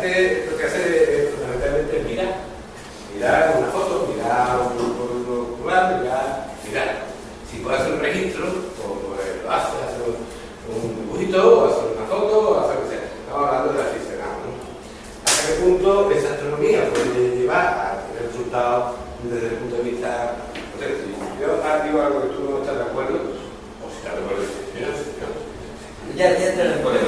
gente lo que hace fundamentalmente es mirar. Mirar una foto, mirar un lugar, mirar. Si puede hacer un registro, pues lo hace un dibujito, o hacer una foto, o hacer lo que sea. Estamos hablando de aficionados, ¿no? ¿Hasta qué punto esa astronomía puede llevar a tener resultados desde el punto de vista? O sea, si yo digo algo que tú no estás de acuerdo, o si estás de acuerdo, ya te recuerdo,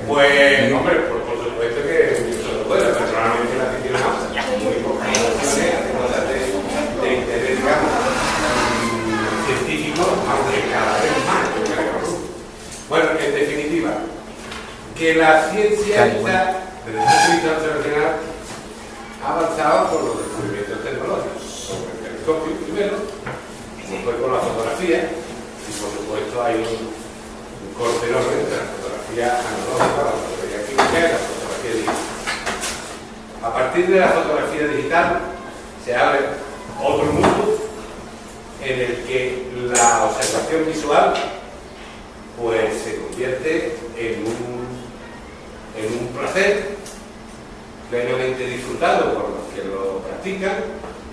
pues, hombre, por supuesto que yo lo puedo, personalmente la aficionado, muy pocas ocasiones hace cosas de interés, digamos, científico, aunque cada vez más, yo creo. Bueno, en definitiva, que la ciencia está, desde el punto de vista observacional, ha avanzado por los descubrimientos tecnológicos, con el telescopio primero, después con la fotografía, y por supuesto hay un corte enorme entre la fotografía analógica, la fotografía química y la fotografía digital. A partir de la fotografía digital se abre otro mundo en el que la observación visual pues se convierte en un placer plenamente disfrutado por los que lo practican,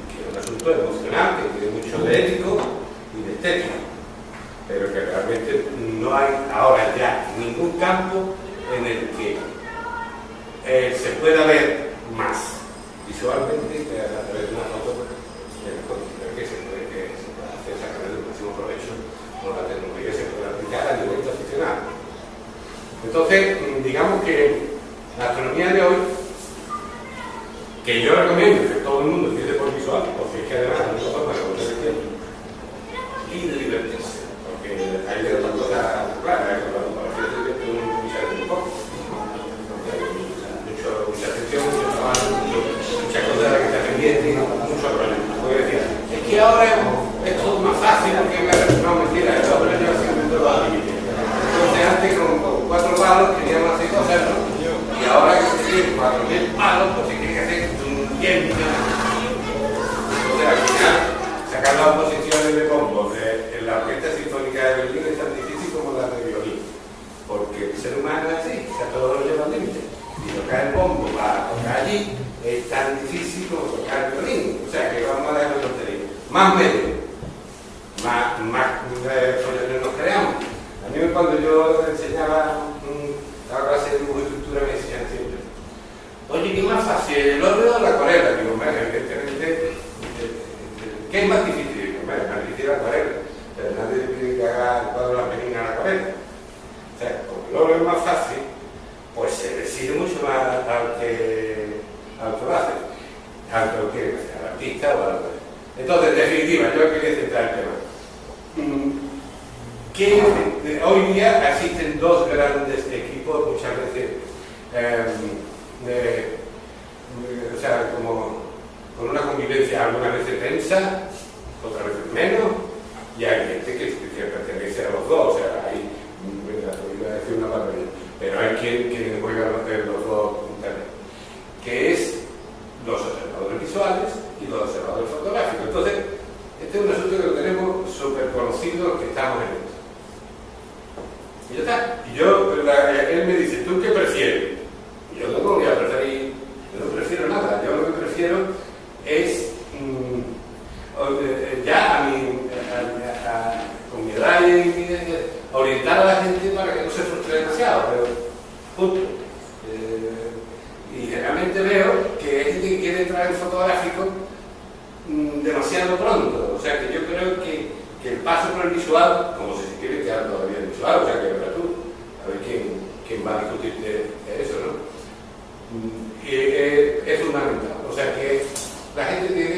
que es un asunto emocional, que tiene mucho de ético y de estético, pero que realmente no hay ahora ya ningún campo en el que se pueda ver más visualmente que a través de una foto que se puede hacer sacar el máximo provecho con la tecnología que se puede aplicar a nivel aficionado. Entonces, digamos que la astronomía de hoy, que yo recomiendo que todo el mundo empiece por visual, porque es que además es una forma de conocer el tiempo y de divertirse. Hay de otras cosas claras, la fotografía se divierte muy poco. Mucha atención, mucho trabajo, muchas cosas de las que está pendiente y mucho problema. Porque decía, es que ahora es todo más fácil porque no, mentira, esto ahora lleva siendo todo a límite. Entonces antes con 4 palos queríamos hacer cosas, ¿no? Y ahora que se tienen 4.000 palos, pues se quiere que hacer 10 millones. Entonces al final, sacar las oposiciones de bombos en la Orquesta Sinfónica de Berlín es tan difícil como la de violín, porque el ser humano es así, o sea, todo lo lleva al límite. Y tocar el bombo para tocar allí es tan difícil como tocar el violín, o sea que vamos a dejar de tontería. Más medios, más follones nos creamos. A mí cuando yo enseñaba la clase de dibujo y escultura me decían siempre, oye, ¿qué es más fácil, el óleo o la acuarela? Digo, bueno, evidentemente, ¿qué es más difícil? Bueno, es más difícil la acuarela, pero nadie pide que haga el cuadro de la menina a la acuarela. O sea, como el óleo es más fácil, pues se decide mucho más al que lo hace, al que lo quiere hacer, al artista o al... Entonces, en definitiva, yo quería centrar el tema. Que hoy día existen dos grandes equipos, muchas veces, o sea, como con una convivencia algunas veces tensa, otras veces menos, y hay gente que pertenece a los dos, o sea, hay, iba a decir una barbaridad, pero hay quien juega los dos puntos, que es los observadores visuales y los observadores fotográficos. Entonces, este es un asunto que lo tenemos súper conocido los que estamos en esto. Y ya está. Y él me dice, ¿tú qué prefieres? Y yo no voy a preferir, yo no prefiero nada. Yo lo que prefiero es, ya con mi edad orientar a la gente para que no se frustre demasiado, pero punto. Y generalmente veo que hay gente que quiere entrar en fotográfico demasiado pronto. O sea que yo creo que el paso por el visual, como si se quiere quedar todavía el visual, o sea que verás tú, a ver quién va a discutir de eso, ¿no? Es fundamental. O sea que la gente tiene,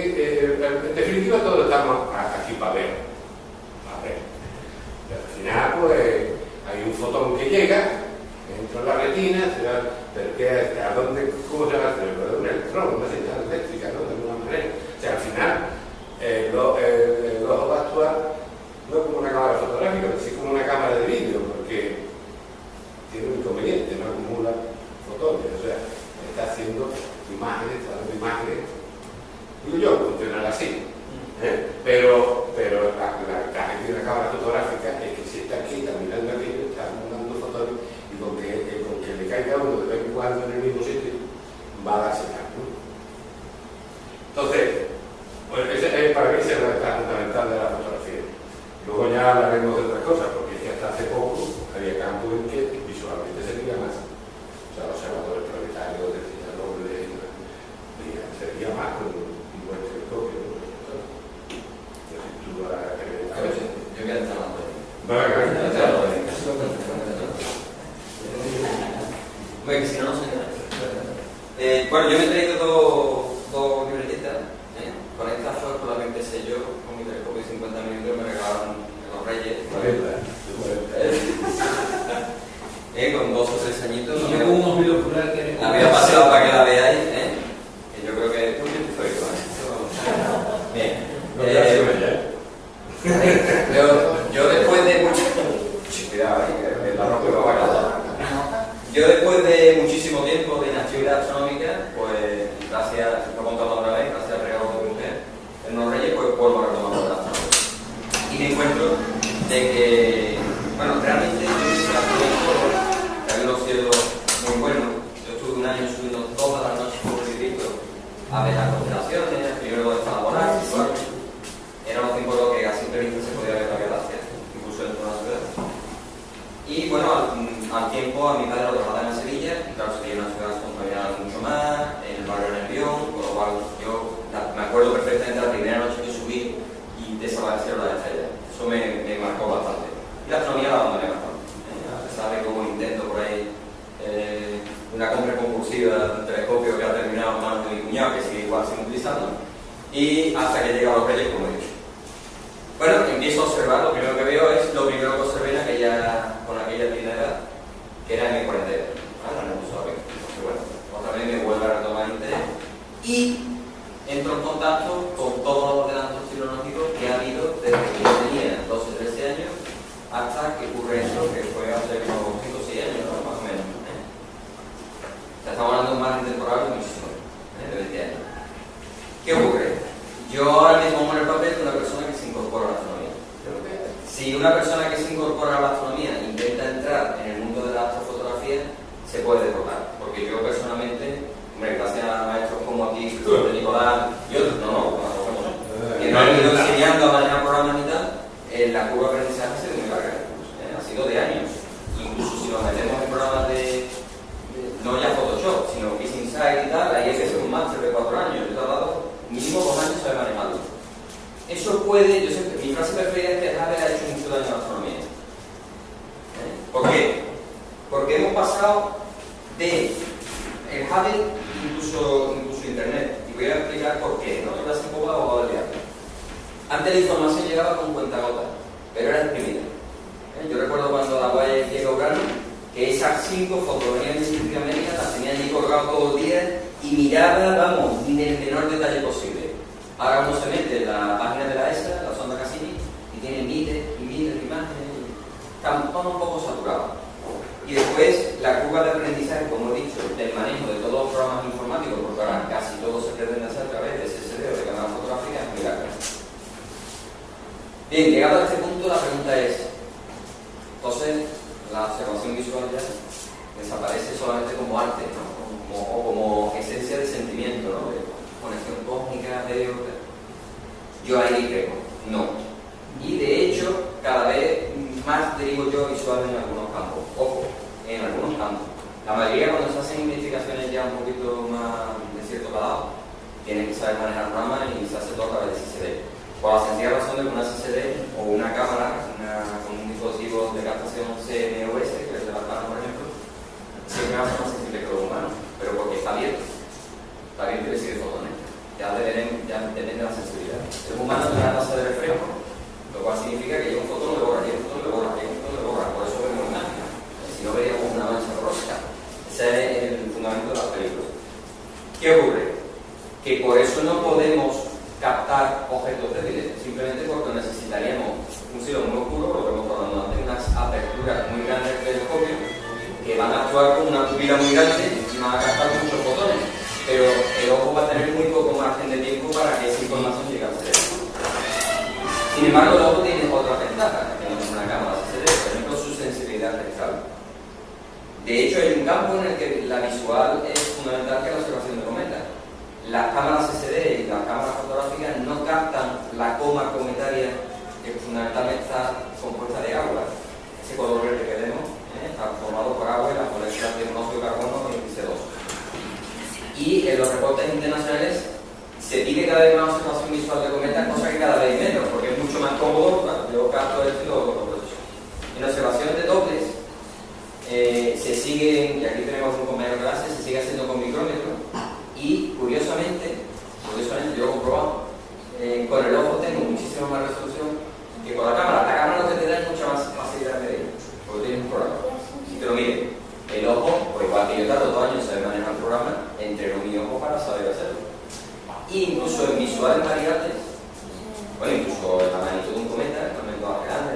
en definitiva todos estamos aquí para ver. Pero al final pues hay un fotón que llega, entra en la retina, pero ¿a dónde, cómo se va a hacer? Un electrón, una señal eléctrica, ¿no? De alguna manera. O sea, al final el ojo va a actuar no como una cámara fotográfica, sino como una cámara de vídeo, porque tiene un inconveniente, no acumula fotones, o sea, está haciendo imágenes, está dando imágenes, digo yo, funcionará así. Pero la ventaja que tiene la cámara fotográfica es que si está aquí, está mirando aquello, está mandando fotones, y con que le caiga uno de vez en cuando en el mismo sitio, Hombre, que si no, no sé nada. Bueno, yo me he traído dos libretitas. Con esta fue con la que empecé yo, con mi telescopio de 50 milímetros, me regalaron los Reyes. Con 2 o 3 añitos. Y yo con unos binoculares que la había pasado para que la veáis, que yo creo que es muy histórico, Bien. Yo después de mucho... Cuidado, que la ropa va a casar. Yo después de muchísimo tiempo de inactividad astronómica, pues gracias, lo he contado otra vez, gracias al regalo de mi mujer, en los Reyes, pues vuelvo a retomar la astronomía. Y me encuentro de que, bueno, realmente yo hice que había unos cielos muy buenos. Yo estuve un año subiendo todas las noches por el librito a ver las constelaciones, primero donde estaba Bonar, era un tiempo en lo que a simple vista se podía ver la galaxia, incluso dentro de la ciudad. Y bueno, al tiempo a mi padre lo trasladaron a Sevilla, y claro, Sevilla es una ciudad contaminada mucho más, el barrio Nervión, con lo cual yo me acuerdo perfectamente de la primera noche que subí y desaparecieron las estrellas. Eso me marcó bastante. Y la astronomía la abandoné bastante. A pesar de que hubo un intento por ahí, una compra compulsiva de un telescopio que ha terminado en manos de mi cuñado, que sigue igual sin utilizando, y hasta que llega a los Reyes, como he dicho. Bueno, empiezo a observar, lo primero que veo es lo primero que observé con aquella primera edad, que era M42. Ahora no lo sabe. Bueno, otra vez me vuelve a retomar interés y entro en contacto con todos los adelantos tecnológicos que ha habido desde que yo tenía 12 o 13 años hasta que ocurre esto, que fue hace unos 5 o 6 años, ¿no? Más o menos. O sea, estamos hablando de un margen temporal muchísimo, de 20 años. ¿Qué ocurre? Yo ahora mismo pongo en el papel de una persona que se incorpora a la astronomía. Si una persona que se incorpora a la astronomía intenta entrar en el mundo de la astrofotografía, se puede derrotar. Porque yo personalmente, gracias a maestros como aquí, de Nicolás y otros, que no han ido enseñando a manejar programas y tal, la curva de aprendizaje ha sido muy larga. Ha sido de años. Incluso si nos metemos en programas no ya Photoshop, sino KissInsight y tal, ahí es que es un máster de 4 años. Yo he tardado mínimo 2 años saber manejarlo. Eso puede, yo siempre, mi frase preferida es que el Hubble ha hecho mucho daño a la astronomía. ¿Por qué? Porque hemos pasado de el Hubble incluso Internet. Y voy a explicar por qué, ¿no? Yo un poco abogado del diablo. Antes la información llegaba con cuentagotas, pero era exprimida. Yo recuerdo cuando la guaya llegó a Urano, que esas 5 fotogranías de científica médica las tenía allí colgado todo el día y miraba, vamos, en el menor detalle posible. Ahora uno se mete en la página de la ESA, la sonda Cassini, y tiene miles y miles de imágenes, está todo un poco saturado. Y después la curva de aprendizaje, como he dicho, del manejo de todos los programas informáticos, porque ahora casi todo se pretende hacer a través de SSD o de cámara fotográfica, es muy larga. Bien, llegado a este punto, la pregunta es, entonces, la observación visual ya desaparece solamente como arte, ¿no? O como esencia de sentimiento, ¿no? De conexión cósmica, yo ahí creo, no. Y de hecho, cada vez más derivo yo visual en algunos campos. Ojo, en algunos campos. La mayoría, cuando se hacen investigaciones ya un poquito más de cierto grado, tienen que saber manejar programas y se hace todo a través de CCD. Por la sencilla razón de que una CCD o una cámara con un dispositivo de captación CMOS, que es de la plana, por ejemplo, siempre va a ser más sensible que los humanos, pero porque está abierto. Está abierto y recibe fotones. Ya depende de la sensibilidad. El humano tiene una tasa de refresco, lo cual significa que llega un fotón, le borra, llega un fotón, le borra, llega un fotón, le borra. Por eso vemos imágenes. Si no veríamos una mancha roja. Ese es el fundamento de las películas. ¿Qué ocurre? Que por eso no podemos captar objetos débiles, simplemente porque necesitaríamos un cielo muy oscuro, lo que hemos hablado antes, unas aperturas muy grandes del telescopio que van a actuar con una pupila muy grande y van a captar muchos fotones, pero el ojo va a tener muy poco margen de tiempo para que esa información llegue al cerebro. Sin embargo, el ojo tiene otra ventaja, que no es una cámara CCD, por ejemplo, su sensibilidad rectal. De hecho, hay un campo en el que la visual es fundamental, que es la observación de cometas. Las cámaras CCD y las cámaras fotográficas no captan la coma cometaria, que fundamentalmente está compuesta de agua. Ese color verde que vemos está formado por agua y las moléculas de monóxido de carbono y CO2. Y en los reportes internacionales se pide cada vez más observación visual de cometas, cosa que cada vez menos, porque es mucho más cómodo. Bueno, yo capto esto y lo proceso. En observación de dobles se siguen, y aquí tenemos un incluso en visuales variables, bueno, incluso en la magnitud de un cometa, el momento más grande,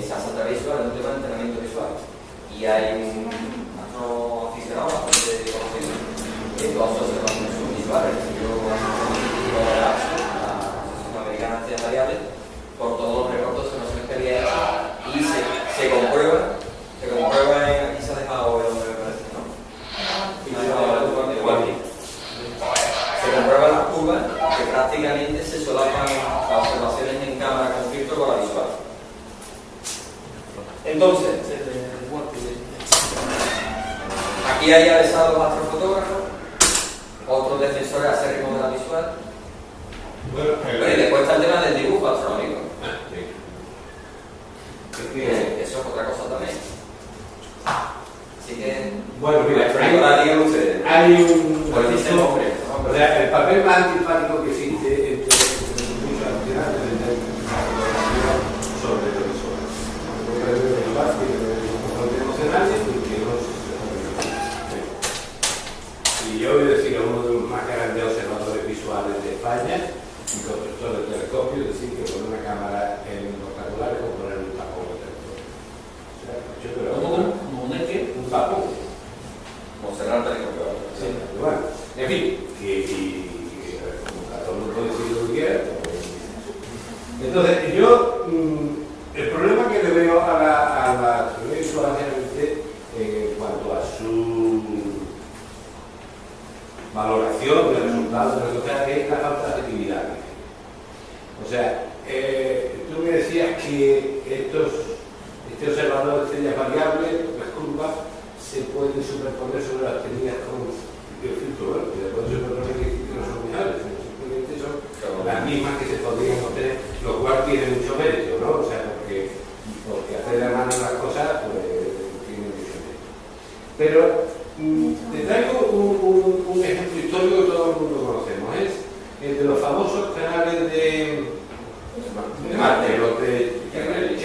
se hace a través visual, es un tema de entrenamiento visual. Y hay un aficionado bastante conocido que todas sus observaciones son visuales, yo de la Asociación Americana de Ciencias Variables, por todos los recortes de observaciones que había hecho, y se comprueba en, aquí se ha dejado el nombre, me parece, ¿no? Se comprueban las curvas que prácticamente se solapan las observaciones en cámara con filtro con la visual. Entonces, aquí hay avesados astrofotógrafos, otros defensores acérrimos de la visual. Bueno, y después está el tema del dibujo astronómico. Eso es otra cosa también. Así que, bueno, mira, ahora digan ustedes. Hay un. Pues dicen hombre. O sea, el papel más antipático que existe entre muchos aficionados sobre lo visual. Emocionales porque no se. Y yo voy a decir a uno de los más grandes observadores visuales de España y constructor de telescopios, decir que con una cámara en los octangulares como poner un tapón de telescopio. O sea, yo creo que un tapón. Como cerrar el telescopio. Sí, bueno, en fin, como cada uno puede decir lo que quiera. Entonces, yo, el problema que le veo a la astronomía visual generalmente en cuanto a su valoración de resultados de las cosas es la falta de efectividad. O sea, tú me decías que este observador de estrellas variables, las curvas, se pueden superponer sobre las teorías con el filtro, bueno, que después se superponer que no son mejores, simplemente son las mismas que se podrían obtener, lo cual tiene mucho mérito, ¿no? O sea, porque hacer de mano las cosas, pues, tiene mucho mérito. Pero te traigo un ejemplo histórico que todo el mundo conocemos, es el de los famosos canales de Marte, los de Schiaparelli.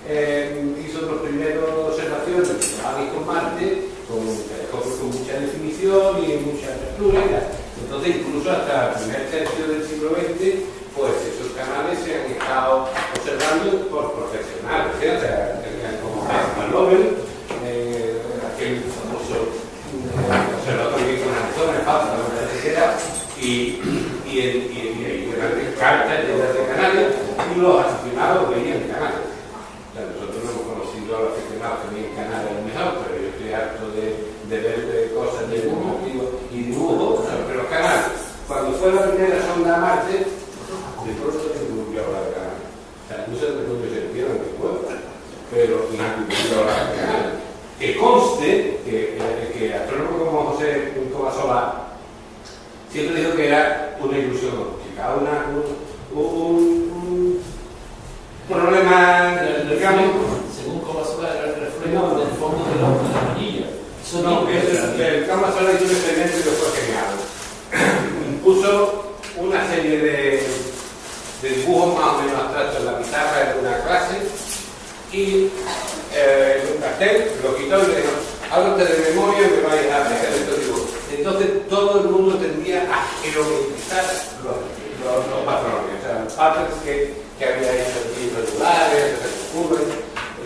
Hizo los primeros observaciones con Marte, con telescopios con mucha definición y mucha apertura. Entonces, incluso hasta el primer tercio del siglo XX, pues esos canales se han estado observando por profesionales, o sea, como Nobel, aquel famoso observatorio con Antonio Pazza, etcétera, y cartas de canales, y los aficionados veían canales. O sea, nosotros no hemos conocido a los aficionados que veían canales mejor, pero yo estoy harto de ver cosas de dibujo y dibujos sobre los canales. Cuando fue la primera sonda a Marte, de pronto se volvió a hablar de canales. O sea, no sé de dónde se vieron que fue, pero nadie volvió a hablar de canales. Que conste que astrónomos como José Comasola siempre dijo que era una ilusión óptica, un problema, digamos. Según Comasola, era el reflejo del fondo de la manilla. No, el Comasola hizo un experimento que fue genial. Puso una serie de dibujos más o menos abstractos en la pizarra de una clase y un cartel lo quitó y le dijo: háblate de memoria y me vais a aplicar estos dibujos. Entonces todo el mundo tendía a geometrizar los patrones, o sea, los patrones que había hecho irregulares, curvas.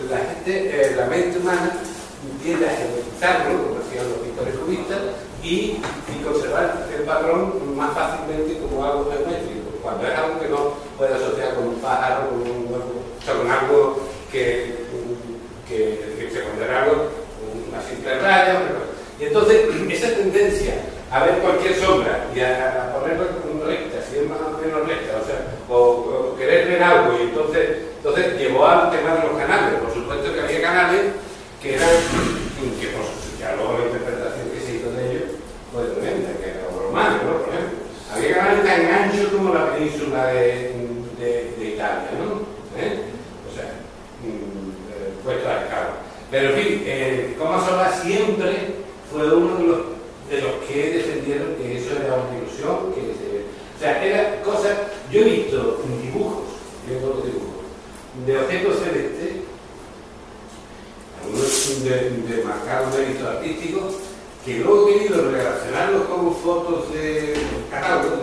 La gente, la mente humana tiende a geometrizarlo, como decían los pintores cubistas, y conservar el patrón más fácilmente como algo geométrico, cuando es algo que no puede asociar con un pájaro, con un huevo, o sea, con algo que se considera algo, una simple raya. Y entonces, esa tendencia a ver cualquier sombra y a ponerla recta, si es más o menos recta, o sea, o querer ver algo, y entonces llevó al tema de los canales. Por supuesto que había canales que eran, que por ya luego la interpretación que se hizo de ellos fue tremenda, que era romano, ¿no? Por ejemplo, había canales tan anchos como la península de Italia, ¿no? O sea, puesto a escala. Pero en fin, Comasola siempre fue uno de los que defendieron que eso era una ilusión, o sea, era cosa. Yo he visto dibujos de objetos celestes, algunos de marcado mérito artístico, que luego he querido relacionarlo con fotos de catálogos,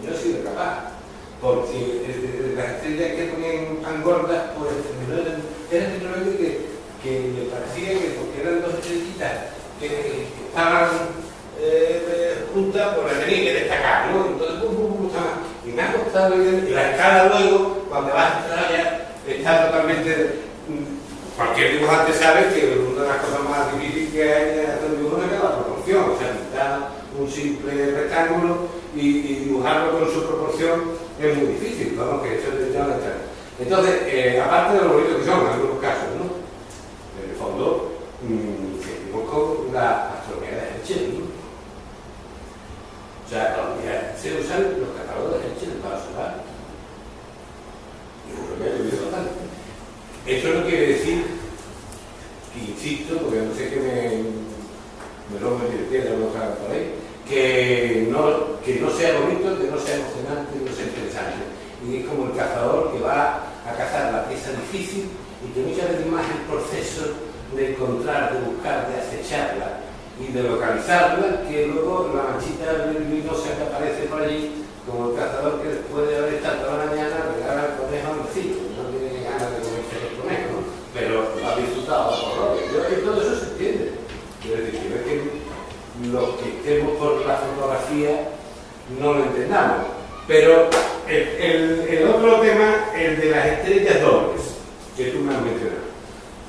no he sido capaz, porque las estrellas que ponían tan gordas, pues no eran simplemente que me parecía que porque eran dos estrellitas que estaban juntas, pues las tenía que destacar, ¿no? Entonces, y me ha costado y la escala luego, cuando vas a entrar ya, está totalmente. Cualquier dibujante sabe que una de las cosas más difíciles que hay de hacer un dibujo es la proporción, o sea, pintar un simple rectángulo y dibujarlo con su proporción es muy difícil, vamos, que eso es ya está. Entonces, aparte de lo bonito que son en algunos casos, ¿no? En el fondo, seguimos con la astronomía de Herschel, ¿no? O sea, todavía se usan los catálogos de Herschel para solar. Yo creo que ha llovido bastante. Eso no quiere decir, que insisto, porque no sé que me lo divirtiera o no por ahí, que no sea bonito, que no sea emocionante, que no sea interesante. Y es como el cazador que va a cazar la pieza difícil y que muchas veces más el proceso de encontrar, de buscar, de acecharla y de localizarla, que luego la manchita luminosa que aparece por allí, como el cazador que después de haber estado toda la mañana regala el conejo al vecino, no tiene ganas de comerse el conejo, ¿no? Pero lo ha disfrutado por lo que todo eso se entiende. Quiero decir, es que los que estemos por la fotografía no lo entendamos. Pero el otro tema, el de las estrellas dobles, que tú me has mencionado.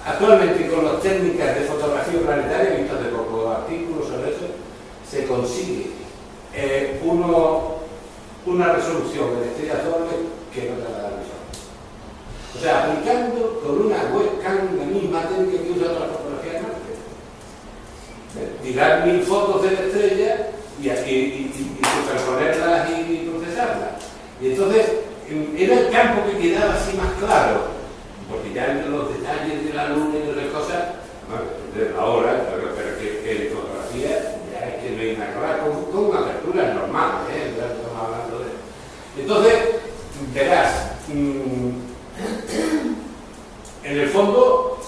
Actualmente, con las técnicas de fotografía planetaria, he visto hace poco artículos sobre eso, se consigue una resolución de estrellas dobles que no te la da la visión. O sea, aplicando con una webcam la misma técnica que usa otra fotografía de Marte. Tirar 1000 fotos de la estrella y superponerlas y procesarlas. Y entonces, era el campo que quedaba así más claro. Porque ya los detalles de la luna y de las cosas, bueno, de ahora, pero que en fotografía ya es que no hay nada con aperturas normales, estamos hablando de. Entonces, verás, en el fondo,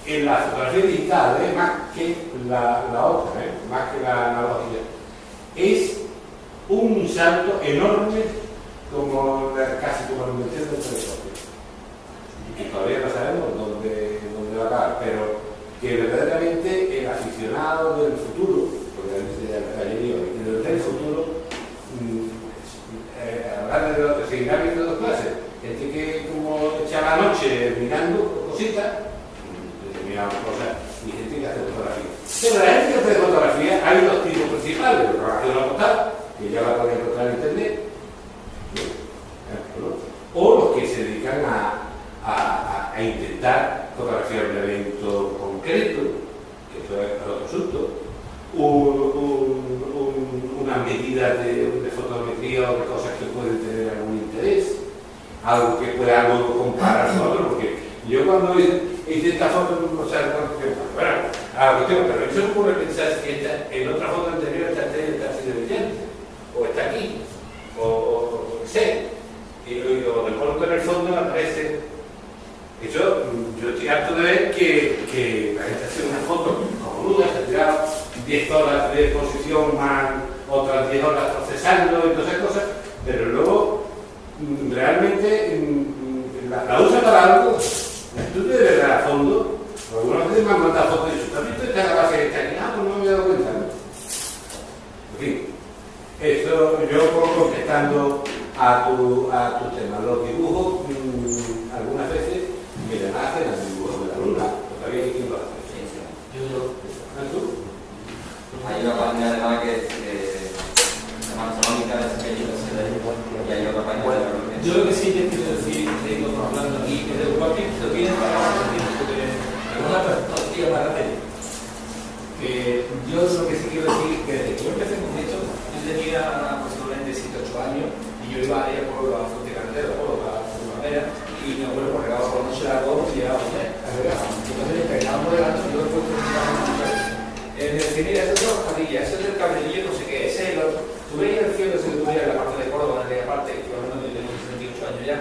en la fotografía digital, más que la otra, más que la analógica, es un salto enorme casi como la invención del telescopio. Y todavía no sabemos dónde va a acabar, pero que verdaderamente el aficionado del futuro, porque ayer digo, del futuro, seguirá viendo dos clases. Gente que como echa la noche mirando cositas, determinadas cosas, y gente que hace fotografía. Pero la gente que hace fotografía, hay dos tipos principales: la fotografía de la postal, que ya la pueden encontrar en internet, ¿no? O los que se dedican a intentar fotografiar un evento concreto, que eso es otro asunto, una medida de fotometría o de cosas que pueden tener algún interés, algo que pueda luego comparar con otro, porque yo cuando hice esta foto no sé cuánto tiempo, pero a mí se me ocurre pensar que en otra foto anterior esta estrella está así de brillante, o está aquí, o sé, y de pronto en el fondo aparece. Eso, yo estoy harto de ver que la gente hace una foto como duda, se ha tirado 10 horas de exposición más otras 10 horas procesando y todas esas cosas, pero luego realmente la usa para algo. Tú te debes dar a fondo, algunas veces me han mandado fotos y ¿tú has visto esta base que está aquí? Pues no me he dado cuenta, ¿no? En fin, eso yo contestando a tu tema. Los dibujos, algunas veces, miren, hacen el dibujo de la luna, todavía hay quien lo hace. ¿Tú? Hay una página además que se llama Astronómica de Pequeños y hay otra página de. Yo lo que sí te quiero decir, tengo hablando aquí, que de cualquier que lo tienen para una perspectiva más rápida. Que yo lo que sí quiero decir que desde que yo empecé con esto, yo tenía aproximadamente 7 8 años y yo iba a ir por la fuente carretera, por la primavera, y mi abuelo por regalo por la noche a las 2 y llegaba a entonces peinábamos delante y yo después me decía, mira, eso es de las cabrillas, eso es del cabrillo, no sé qué, ese es el otro. Tú veías el cielo que se tuviera en la parte de Córdoba, en aquella parte, que yo tengo 78 años ya.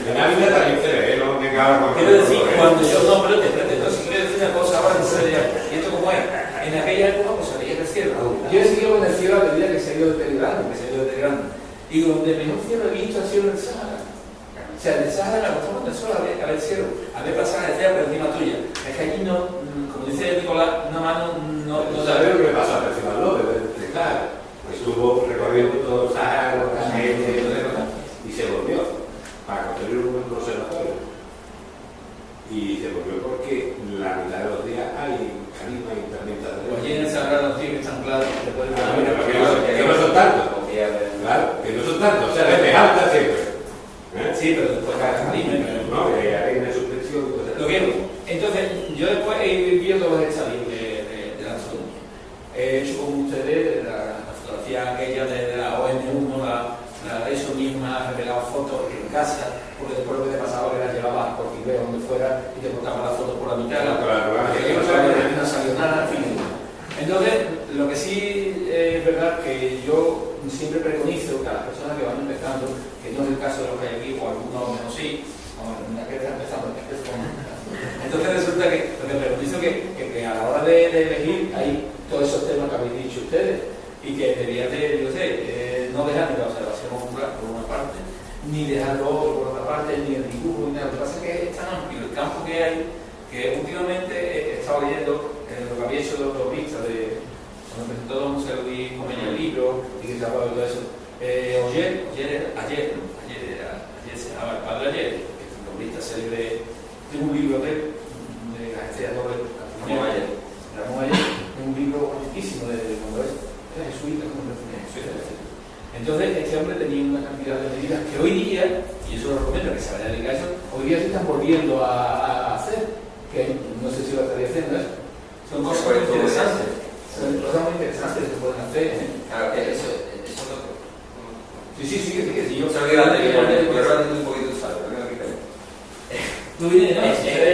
En la vida también se ve, no me cago. Quiero decir, cuando yo no, pero te entonces quiero decir una cosa ahora en serio, ¿y esto cómo es? en aquella época pues se veía el cielo. Yo he seguido con el cielo a medida que se ha ido deteriorando, y donde mejor cielo he visto ha sido en el Sáhara. O sea, en el Sáhara la cosa del sol a ver el cielo, a ver pasar la estrella por encima tuya. Es que allí no, como dice Nicolás, una mano no ¿Sabes lo que pasó a Percival López? Claro, estuvo recorriendo todo el Sáhara, y se volvió para construir un buen observatorio. Y se volvió porque la mitad de los días hay carisma y tormentas de Pues allí en el Sáhara los tíos que están claros, que que no son tantos. Claro, que no son tantos, o sea, desde alta siempre. Sí, pero después cada carisma. No, que hay una suspensión. Lo que entonces, yo después he vivido todos los ensayos de la astronomía. He hecho con ustedes la fotografía aquella de la ON1, eso misma, revelado fotos en casa, porque después lo que te pasaba que la llevabas por Quibé, donde fuera, y te cortaba la foto por la mitad. No salió nada, en fin. Entonces, lo que sí es verdad que yo siempre preconizo que a las personas que van empezando, que no es el caso de los que hay aquí, o algunos menos sí, que está empezando, entonces resulta que lo que preconizo que a la hora de elegir hay todos esos temas que habéis dicho ustedes, y que debería de, yo sé, no dejar ni la observación ocular por una parte, ni dejarlo por otra parte, ni el dibujo, ni nada. Lo que pasa es que es tan amplio el campo que hay, que últimamente he estado leyendo lo que había hecho los listas de cuando presentó Don José Luis Comeña el libro, y que se hablaba de todo eso. Ayer se llamaba El Padre Ayer, que es un novelista célebre, tiene un libro de la estrella doble, Ramón Ayer, un libro antiquísimo de cuando es jesuita, entonces este hombre tenía una cantidad de medidas que hoy día, y eso lo recomiendo que se vaya a dedicar a eso, hoy día se están volviendo a hacer, que no sé si lo estaría haciendo, son cosas muy interesantes, que se pueden hacer. Claro, que eso es lo que... Sí, yo creo que un poquito usado, el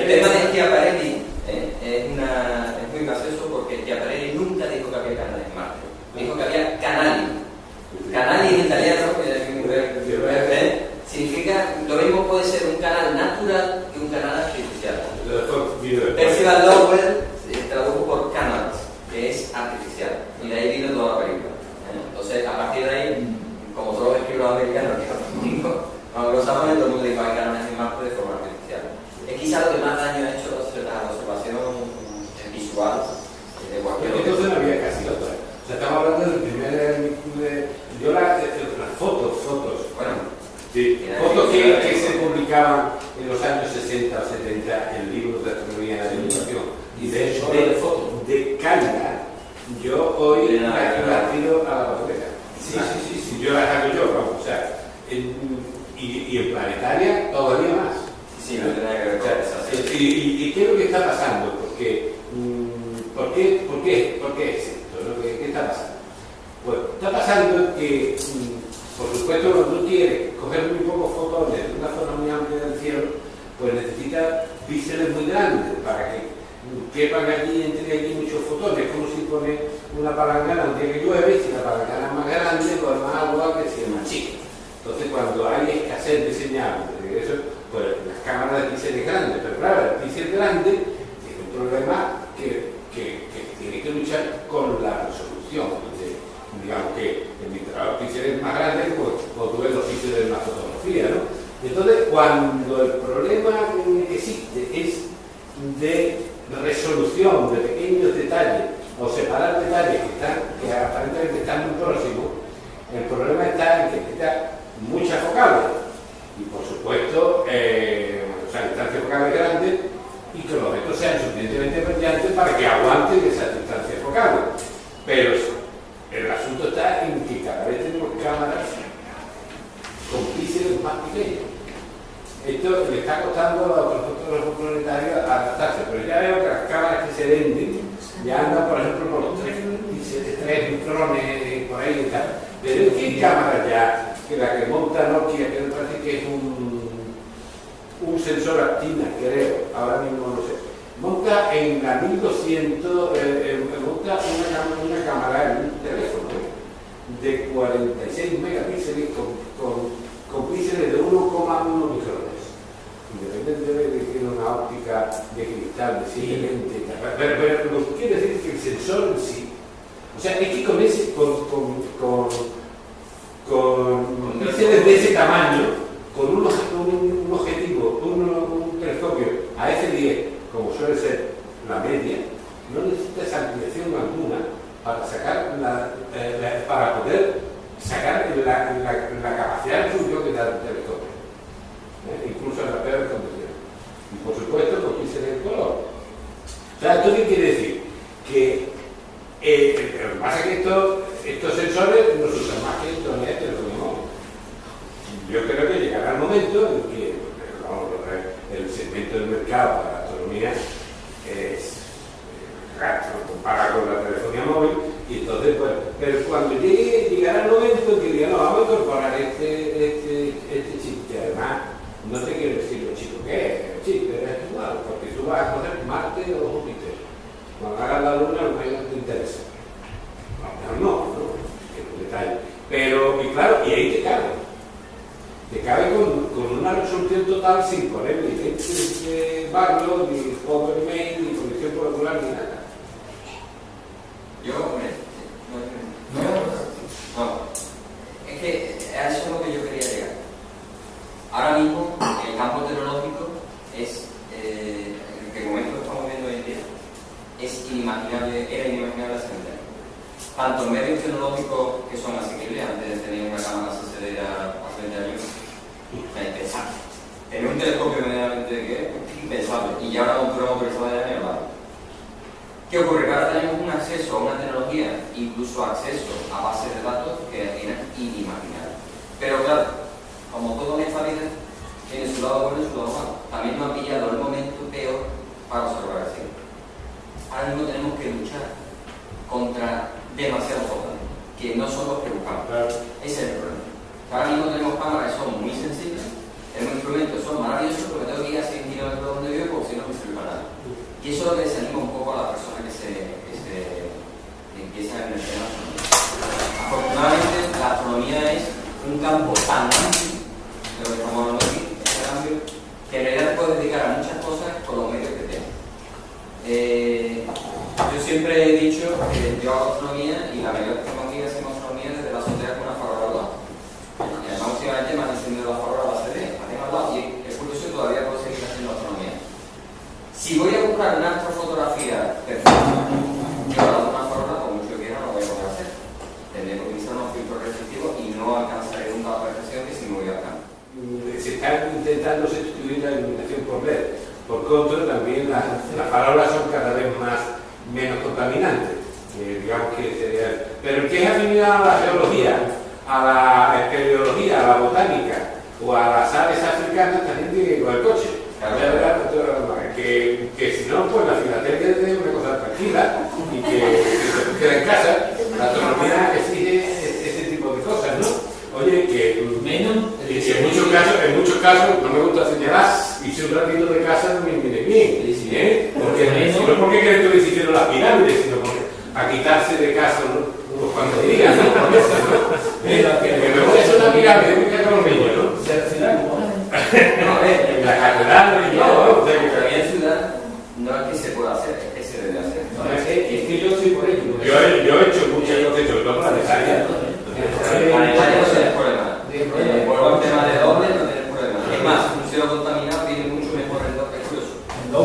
tema de Schiaparelli es muy gracioso, porque Schiaparelli nunca dijo que había canales en Marte, dijo que había canali. Canali en italiano, significa lo mismo, puede ser un canal natural que un canal artificial. Percival Lowell tradujo por canals, que es artificial, y de ahí vino toda la película. Entonces, a partir de ahí, como todos los escribas americanos que anglosajones, todo el mundo dijo que hay canales en Marte de forma artificial. Es quizá lo que más daño ha hecho a la observación visual de cualquier otro. Entonces no había casi otra. O sea, estamos hablando del primer... Yo las fotos. Bueno, sí, fotos que se publicaban en los años 60 o 70 en libros de astronomía de divulgación. Y de hecho, de calidad, yo hoy las tiro a la basura. Sí, yo las hago yo, vamos. O sea, y en planetaria todavía más. Sí, no tenía que ver con eso. ¿Y qué es lo que está pasando? Porque, ¿por qué es esto? ¿Qué está pasando? Pues está pasando que, por supuesto, cuando tú quieres coger muy pocos fotones de una zona muy amplia del cielo, pues necesitas píxeles muy grandes para que quepan allí, entre allí muchos fotones, como si pones una palangana un día que llueve, si la palangana es más grande, pues más agua que si es más chica. Entonces, cuando hay escasez de señal de regreso, pues las cámaras de píxeles grandes, pero claro, el píxel grande es un problema que tiene que luchar con la resolución. Digamos que mientras los píxeles más grandes, pues tú ves los píxeles de una fotografía, ¿no? Entonces, cuando el problema que existe es de resolución de pequeños detalles o separar detalles que aparentemente están muy próximos, el problema está en que necesita muchas focales y, por supuesto, distancias focales grandes, y que los objetos sean suficientemente brillantes para que aguanten esas distancias focales. Pero el asunto está en que cada vez tenemos cámaras con píxeles más pequeños. Esto le está costando a otros fotógrafos planetarios adaptarse, pero ya veo que las cámaras que se venden ya andan, por ejemplo, por los 3 micrones por ahí y tal. Pero es que hay cámaras ya, que la que monta Nokia, que me parece que es un sensor actina, creo, ahora mismo no sé. Monta en la 1200, monta una cámara en un teléfono de 46 megapíxeles con píxeles de 1,1 micrones. Independientemente de que tiene una óptica de cristal de 7 lentes, pero lo que quiere decir es que el sensor en sí, o sea, es que con píxeles de ese tamaño, con un objetivo, un telescopio a F10, como suele ser la media, no necesitas ampliación alguna para sacar para poder sacar la capacidad de función que da el telescopio, incluso en las peores condiciones. Y por supuesto con píxeles en color. O sea, ¿esto qué quiere decir? Que lo que pasa es que estos sensores no se usan más que en tonalidades de telefonía móvil. Yo creo que llegará el momento en que el segmento del mercado para la astronomía es comparado con la telefonía móvil, y entonces, pues, pero cuando llegará el momento que diga, no, vamos a incorporar este chip, que además no te quiero decir lo chico que es el chip, pero es igual, porque tú vas a conocer Marte o Júpiter. Cuando hagas la Luna, no te interesa. No, es un detalle. Pero, y claro, y ahí te cabe. Te cabe con una resolución total sin poner ni lentes de Barlow, ni Power Main, ni condición molecular, ni nada. Es que a eso es lo que yo quería llegar. Ahora mismo, el campo tecnológico es, el que momento que estamos viendo hoy en día, es inimaginable, era inimaginable hace 20 años. Tanto medios tecnológicos que son asequibles, antes de tener una cámara CCD hace 20 años, era impensable. Tener un telescopio medianamente que es impensable, y ya ahora con prueba motorizada ya me hablado. ¿Qué ocurre? Que ahora tenemos un acceso a una tecnología, incluso acceso a bases de datos que eran inimaginables. Pero claro, como todo en esta vida, tiene su lado bueno y su lado malo. También nos ha pillado el momento peor para observar el cielo. Ahora mismo tenemos que luchar contra demasiados fotones, que no son los que buscamos. Ese es el problema. Ahora mismo tenemos cámaras que son muy sensibles, tenemos instrumentos que son maravillosos, porque tengo que ir a 100 kilómetros donde vivo, porque si no me sirve para nada. Y eso es lo que desanima un poco a las personas que se empiezan en el tema. Afortunadamente, la astronomía es un campo tan amplio, de lo que estamos hablando aquí, este cambio, que en realidad puedes dedicar a muchas cosas con los medios que tienes. Yo siempre he dicho que yo hago astronomía y la mayoría de que estamos aquí hacemos astronomía desde la azotea con una farola al lado. Y además, últimamente me han encendido la farola a la CD, la tengo al lado y es curioso que todavía puedo seguir haciendo astronomía. Si voy a buscar una astrofotografía perfecta, yo ahora una farola, con mucho que quiera, no voy a poder hacer. Tendré que utilizar unos filtros restrictivos y no alcanzaré nunca la perfección que si me voy al campo. Se está intentando sustituir la iluminación por LED. Por contra, también las farolas son cada vez menos contaminantes. Digamos que sería... Pero ¿qué es afinidad a la geología, a la espeleología, a la botánica o a las aves africanas? También tiene que ir con el coche. Que si no, pues la filatelia es una cosa tranquila y que se queda en casa. La astronomía exige ese tipo de cosas, ¿no? Oye, que en muchos casos no me gusta señalar, hice un ratito de casa no me viene bien, porque no porque creen que hicieron las pirámides, sino porque a quitarse de casa unos cuantos días, ¿no? Por eso, ¿no? Que me voy a hacer una pirámide, me quedo con los niños, ¿no? No, en la catedral y todo, todavía en ciudad no es que se pueda hacer, es que se debe hacer. No, es que yo estoy por ello. Yo he hecho muchas cosas, sobre todo planetarias. Planetaria no tienes problema. Vuelvo al tema de doble, no tienes problema. Es más, un cielo contaminado tiene mucho mejor rendimiento que curioso. El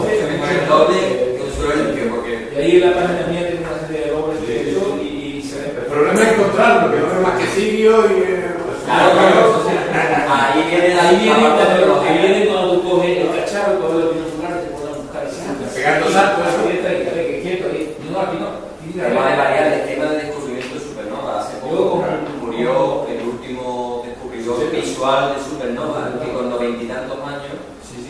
doble que un suelo limpio, porque... Y ahí la página mía tiene una serie de dobles y se ve. El problema es encontrarlo, que no es más que Sirio y... Claro, ahí viene cuando tú coges el cacharro, coges los binoculares, te pones a buscar el sitio. Pegando saltos, que quieto ahí. No, aquí no. El tema de variar, el tema de descubrimiento de supernova. Hace poco murió el último descubridor visual de supernova, que con 90 y tantos años,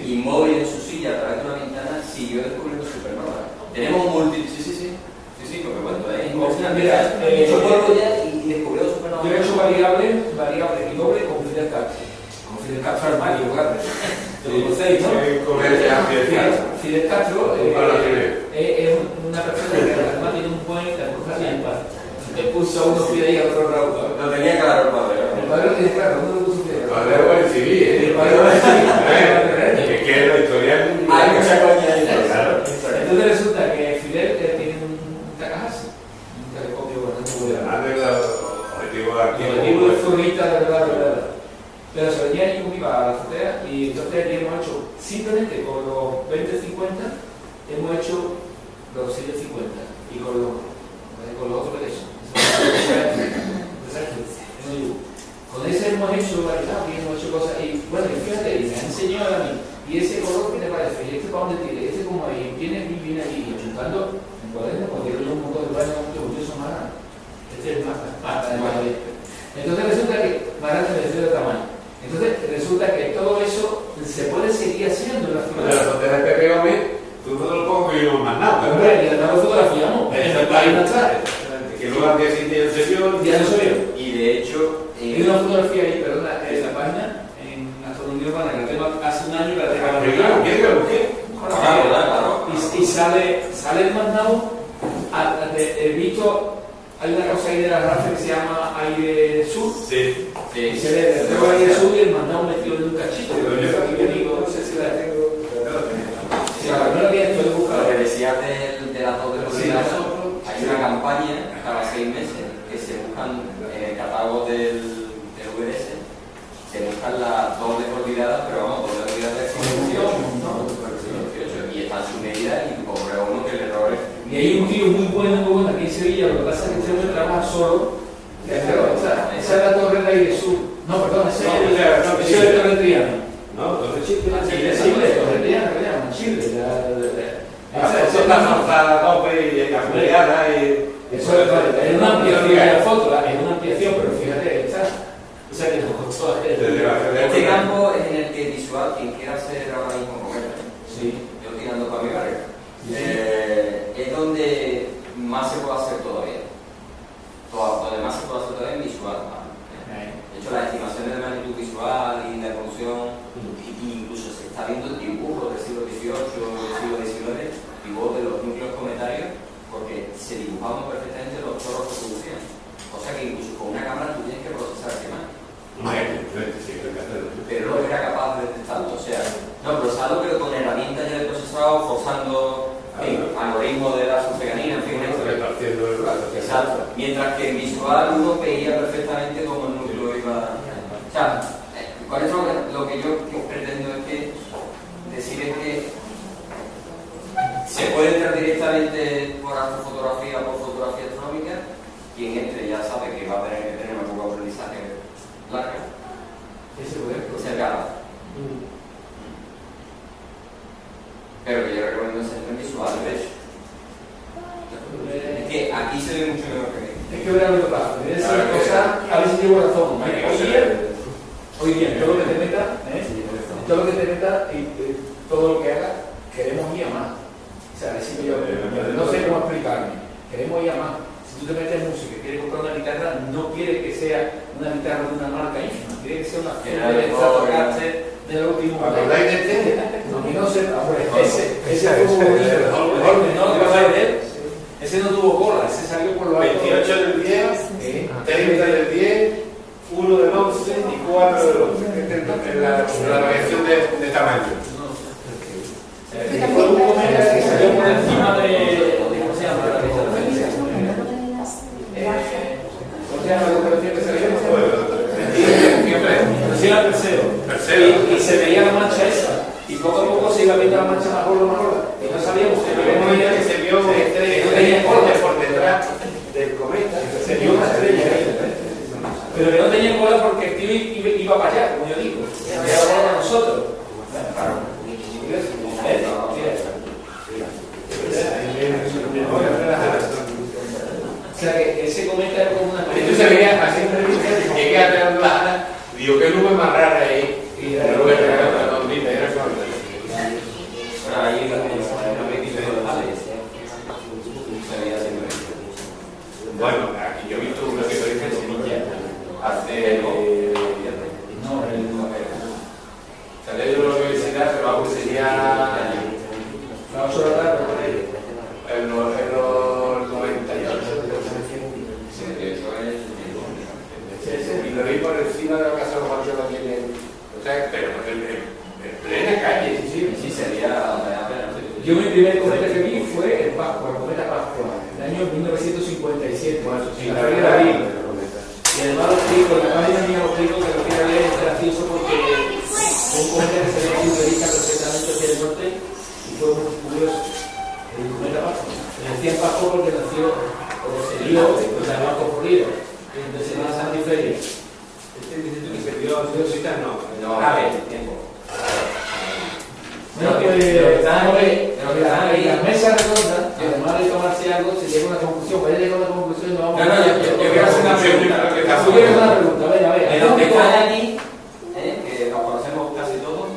inmóvil en su silla a través de una ventana, siguió descubriendo supernova. Tenemos sí, porque cuento, mucho polvo ya y descubrió supernova. Yo he hecho variable y doble con Fidel Castro. Con Fidel Castro al Mario, claro. Lo conocéis, ¿no? Fidel Castro es una persona que además tiene un buen le puso uno Fidel y a otro Raúl. No tenía claro el padre. El padre es claro, uno le puso Fidel. El padre es civil, ¿eh? El padre es civil. Es que la historia es... Hay mucha entonces resulta que Fidel tiene un Takahashi, un telescopio bastante bueno. Además de los objetivos aquí. El objetivo es furrita, de verdad. Pero se venía allí conmigo a la azotea y entonces allí hemos hecho, simplemente con los 20-50, hemos hecho los 750 y con los otros de eso. Con ese hemos hecho variedad y hemos hecho cosas. Y bueno, y fíjate, y me ha enseñado a mí. ¿Y ese color qué te parece? ¿Y este para dónde tira? ¿Y este como ahí? Viene aquí, viene allí. Y juntando en cuaderno, porque yo un montón de cuadernos muy orgulloso más. Este es más de Madrid. Entonces resulta que más grande de cierto tamaño. Entonces resulta que todo eso se puede seguir haciendo en la ciudad. De la frontera de Pepe Gómez, tú no te lo pongo que vimos más nada. Hombre, y además lo fotografiamos. En el país natal. Que luego al día siguiente el señor. Ya no soy yo. Y de hecho, Hay una fotografía ahí, perdona, en la página, en Astronomía Urbana, que la tengo hace un año y la tengo ahora. Claro, ¿quieres que lo busque? claro. Y sale el mandado. He visto, hay una cosa ahí de la raza que se llama Aire Sur. Sí. Y se ve el río Aire Sur y el mandado metido en un cachito. Yo aquí me digo, no sé si la tengo. Si la primera que estoy Lo buscando. que decías de las dos de coordinadas, hay una campaña cada 6 meses que se buscan catálogos del VS, se buscan las dos de coordinadas, pero vamos, dos de coordinadas del siglo XVIII, y están sus medidas y cobra uno que el error es. Y hay un tío muy bueno aquí en Sevilla, lo que pasa es que este hombre trabaja solo. Esa es la Torre de Aire Sur. No, perdón, esa es la Torre Triana. No, entonces Chile. Chile, Torre Triana, que llaman Chile. Eso está forzada a tope y ampliada y. Eso es una ampliación de la foto, es una ampliación, pero fíjate, o sea que nos costó Este campo es en el que visual, quien quiera hacer ahora mismo comer, sí. yo tirando para mi barrio, es donde más se puede hacer todavía. Donde más se puede hacer todavía es visual. De hecho, las estimaciones de magnitud visual y la evolución, incluso se está viendo dibujos del siglo XVIII, del siglo XIX, dibujos de los núcleos cometarios, porque se dibujaban perfectamente los toros que producían. O sea que incluso con una cámara tú tienes que procesar ese más. Pero no era capaz de detectarlo. O sea, no procesarlo, pero con herramientas ya de procesado, forzando algoritmos de la sulfeganina, en fin, exacto. Mientras que en visual uno veía perfectamente cómo el núcleo iba. O sea, con eso lo que yo pretendo es que decir es que se puede entrar directamente por astrofotografía o por fotografía astronómica. Quien entre ya sabe que va a tener que tener una curva de aprendizaje larga. Ese puede Cercana. Pero que yo recomiendo siempre en visual, de hecho. Es que aquí se ve mucho mejor que aquí. Es que verá lo que pasa. Debe ser una cosa, a ver si llevo razón. Hoy día, todo lo que te meta, todo lo que te meta y todo lo que haga, queremos ir a más. O sea, decir yo, no sé cómo explicarme, queremos ir a más. Si tú te metes en música y quieres comprar una guitarra, no quieres que sea una guitarra de una marca ínfima, quiere que sea una Stratocaster del último modelo. ¿Acordáis de este? Y no sé, ese tuvo ese no tuvo cola, ese salió por lo alto. 28 del 10, 30 del 10, 1 del 11 y 4 del 11. En la variación de tamaño. Fue un cometa que salió por encima de. ¿Cómo se llama? ¿Cómo se llama la operación que salió? Se llama Perseo. Y se veía la mancha esa. Y poco a poco se iba viendo la mancha más gorda. Y no sabíamos que se vio una estrella por detrás del cometa. Se vio una estrella ahí. Pero que no tenía cola porque el tío iba para allá, como yo digo. Se había hablado a nosotros. O sea que ese cometa era como una. Esto se veía así en entrevista, llegué a tener la. Digo, qué nube más rara ahí. Y la nube era una ondita, era como. Bueno, ahí no me quise de los ales. Se veía siempre. Bueno, aquí yo he visto una que parece en Sevilla. Hace. No, Salí de la universidad, pero algo sería. la 8 de la tarde, por ahí. En los 98. Y lo vi por encima de la casa de los Guardios aquí en. O sea, pero en plena calle. Sí, sería apenas. Yo mi primer cometa que vi fue el Pascua, el cometa Pascua, en el año 1957, en la Feria de Abril. Y además lo explico, en la página mía lo explico, que lo quiero leer, es gracioso porque fue un cometa que se ve en Iberica perfectamente hacia el norte y fue muy curioso. El cometa Pascua. Le decían Pascua porque nació, o se dio, pues la había ocurrido. Entonces se llama Santi Feria. A ver, tiempo. Bueno, pues las mesas redondas, que además de tomarse algo, se llega a una conclusión. Para llegar a una conclusión, no vamos a... Yo quiero hacer una pregunta. Tú quieres una pregunta, venga, venga. De los que están aquí, que nos conocemos casi todos,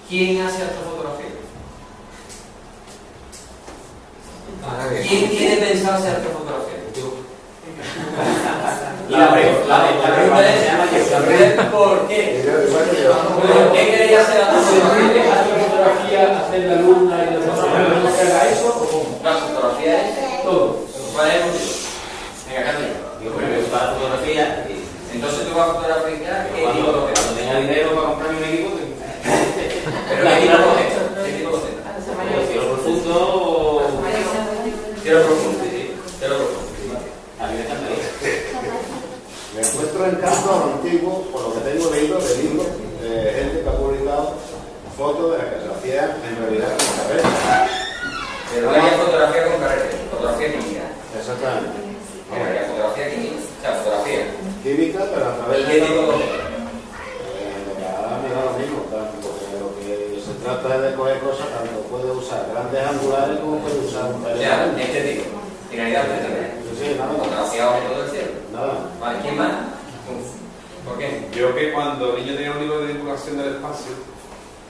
¿quién hace astrofotografía? ¿Quién tiene pensado hacer astrofotografía? La pregunta es ¿por qué? ¿Por qué queréis hacer fotografía, hacer la luna y los demás? ¿No se haga eso o cómo? La fotografía es Todo. ¿cuál es el motivo? Venga, Carlos. Yo creo que para fotografía, Entonces tú vas a fotografiar ¿qué cuando, tipo de cuando tenga dinero para comprarme un equipo, pero ¿qué tipo de contexto? ¿Qué tipo de contexto? cielo profundo, Quiero profundo, sí. Quiero profundo. a mí me encantaría. Me encuentro en campos antiguos, por lo que tengo leído de libros de gente que ha publicado fotos de las que se hacía en realidad con carrera. Pero hay fotografía con carrete, fotografía química. Exactamente. Hay fotografía química, o sea, fotografía. Química, pero a través ¿Y qué tipo de contexto? ahora me da lo mismo, tanto, porque lo que se trata es de coger cosas, tanto puede usar grandes angulares como puede usar un O sea, estético. Finalidad estética. Sí, nada, Fotografía objeto del cielo. nada. Vale, ¿quién más? ¿Por qué? Yo que cuando niño tenía un libro de divulgación del espacio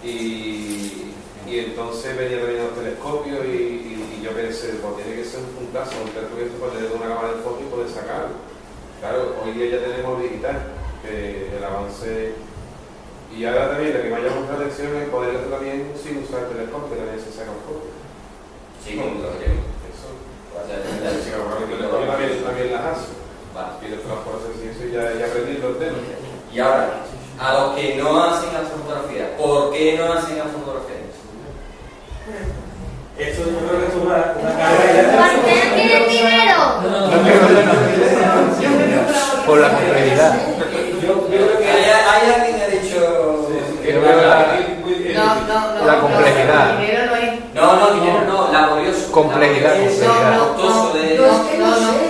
y entonces venía también los telescopios y yo pensé, pues tiene que ser un caso, un telescopio para tener una cámara de fotos y poder sacarlo. Claro, hoy día ya tenemos digital, que el avance... Y ahora también lo que me llama la atención es poder hacer también sin usar el telescopio, también se saca un foto. Sí, como lo que yo. Eso. O sea, Sí, yo también las hace. Vale. Y después las cosas y eso ya aprendiendo el tema. Y ahora, a los que no hacen astrofotografía, ¿por qué no hacen astrofotografía? Esto yo creo que es una carrera. ¿Por qué no tienen dinero? Por la complejidad. Yo creo que ¿Hay alguien que ha dicho...? Yo veo la complejidad. Dinero no es. No, dinero no, laborioso. Complejidad, Laborioso, complejidad. costoso de...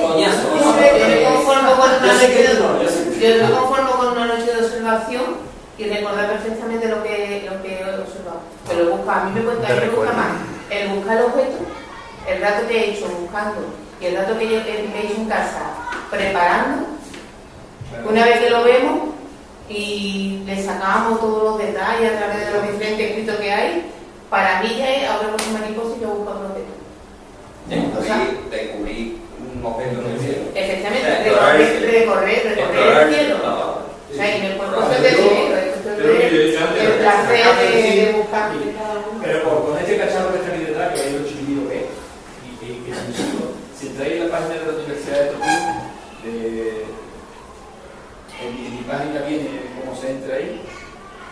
Coñazo. Yo me conformo con una Yo sé noche que de- no, yo sé que yo me conformo con una noche de observación y recordar perfectamente lo que he observado. Pero busca, a mí me cuenta, a mí me gusta más el buscar el objeto, el rato que he hecho buscando y el rato que he hecho en casa preparando. Una vez que lo vemos y le sacamos todos los detalles a través de los diferentes escritos que hay, para mí ya es ahora los mariposas y yo busco otro objeto. Descubrí un objeto en el cielo. Efectivamente, recorrer el cielo. O sea, y no es por cosas de dinero, es cuestión de el placer de buscar. Pero con este cacharro que está aquí detrás, que es lo chiquitito que es, y que es muy chico, si entráis en la página de la Universidad de Tokio, en mi página viene cómo se entra ahí,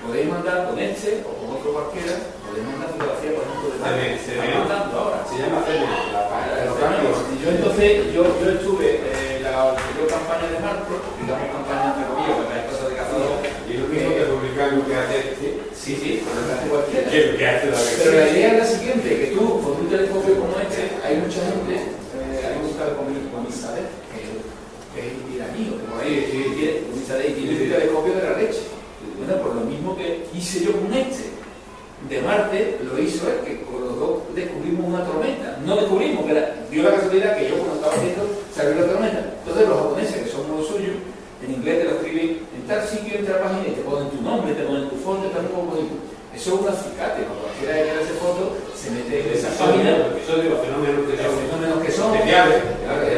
podéis mandar con este o con otro cualquiera, podéis mandar fotografía, por ejemplo, de se está mandando ahora. Se llama la página. Y yo entonces, yo estuve en la anterior campaña de Marte, digamos campaña entre comillas, que trae cosas de cazador. Y lo mismo que publicar lo que hace. Sí, pero lo hace cualquiera. ¿Qué hace la Pero la idea es la siguiente, que tú, con un telescopio como este, hay mucha gente, hay un tal como Isabel, que es iraní, que por ahí tiene un telescopio de la leche. Bueno, por lo mismo que hice yo con este de Marte, lo hizo él, que con los dos descubrimos una tormenta. No descubrimos, que dio la casualidad que yo cuando estaba haciendo salió la tormenta. Entonces los japoneses, que son los suyos, en inglés te lo escriben en tal sitio, en tal página, y te ponen tu nombre, te ponen tu foto, tal como bonito. Eso es un acicate, cuando cualquiera que quiera hacer foto, se mete en esa página. Eso de los fenómenos que Los fenómenos que son. Geniales.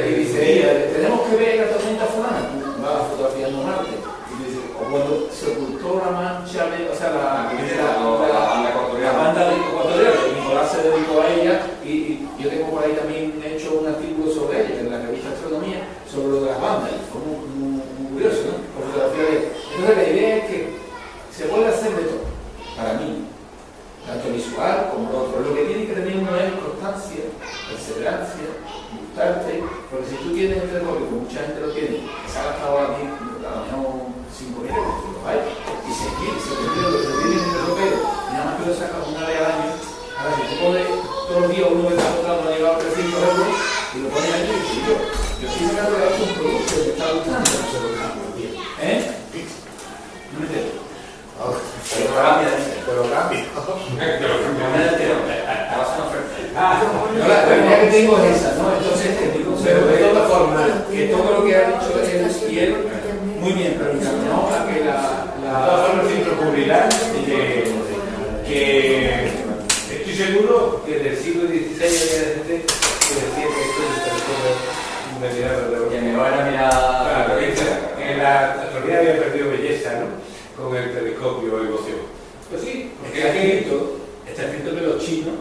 Y dice, tenemos que ver la tormenta fulana. Tú vas fotografiando Marte. Y dice, o cuando se ocultó la mancha, o sea, la banda ecuatoriana. la banda ecuatoriana, Nicolás se dedicó a ella, y yo tengo por ahí también hecho un artículo sobre ella en la revista Astronomía, sobre lo de las bandas, y fue muy curioso, ¿no? Por fotografía de ella. Entonces la idea es que se puede hacer de todo, para mí, tanto visual como lo otro. Lo que tiene perseverancia, gustarte, porque si tú tienes un telescopio, que mucha gente lo tiene, que se ha gastado ahora mismo, a lo mejor 5.000 euros, que lo hay, y 6.000, 7.000 euros, que tienen en el ropero, y nada más que lo sacas una vez al año. Ahora, si tú pones todos los días uno que está comprando, ha llegado a 300 euros, y lo pones allí, y yo estoy sacando de algún producto que me está gustando, no se lo cambio el día. No me entiendo. Pero cambia, Pero cambio. La realidad que tengo es esa, ¿no? Entonces, pero de todas formas, que todo lo que ha dicho él y él, muy bien, pero encaminado a que De todas formas, siempre ocurrirá que estoy seguro que del siglo XVI había gente que decía que esto es un verdadero. que me van a mirar. Claro, que la astronomía había perdido belleza, ¿no? Con el telescopio Evoción. Pues sí, porque está escrito que los chinos